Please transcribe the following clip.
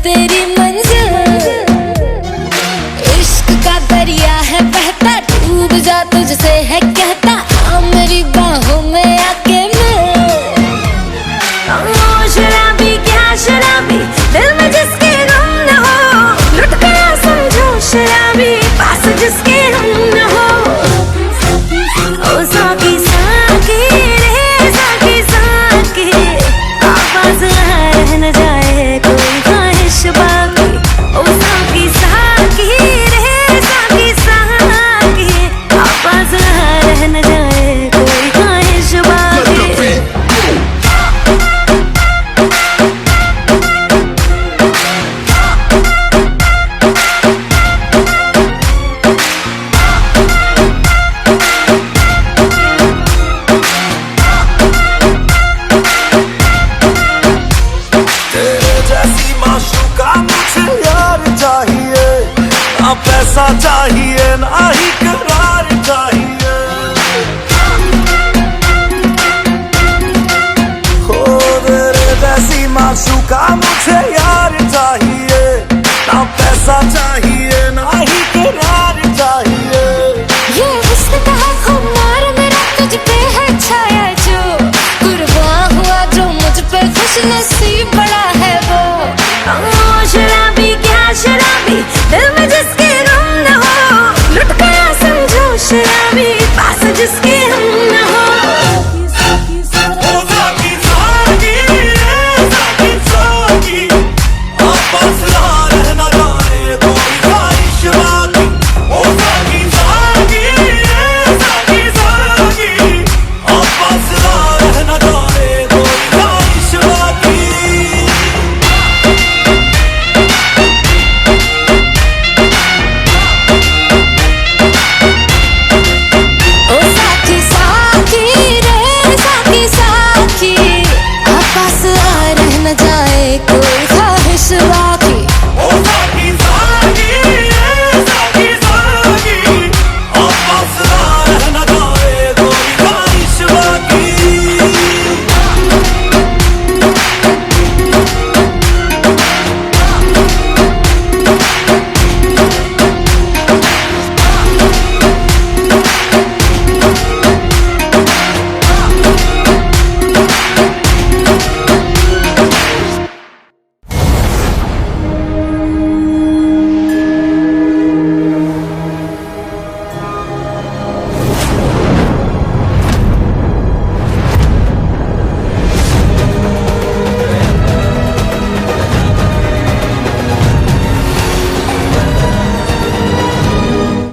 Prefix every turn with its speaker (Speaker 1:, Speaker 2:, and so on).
Speaker 1: तेरी मंजिल इश्क का दरिया है बहता, डूब जा तुझसे है कहता, आ मेरी बाहों में आके मिल। शराबी क्या शराबी, दिल में जिसके गम न हो, लुट गया समझो शराबी, पास जिसके हम न हो। ओ साकी साकी रे साकी साकी, आवाज रह न जाए कोई ख्वाहिश बाकी। ओ साकी साकी रे साकी साकी, आवाज रह न जाए कोई ख्वाहिश बाकी।
Speaker 2: ना पैसा चाहिए ना ही करार चाहिए, हो तेरे जैसी माशूका मुझे यार चाहिए। ना पैसा चाहिए ना ही करार चाहिए।
Speaker 1: ये हुस्न का खुमार मेरा तुझ पे है छाया, जो कुर्बान हुआ जो मुझ पे खुश नसीब बड़ा है वो। शराबी क्या शराबी, दिल में जिसके गम न हो, लुट गया समझो शराबी, पास जिसके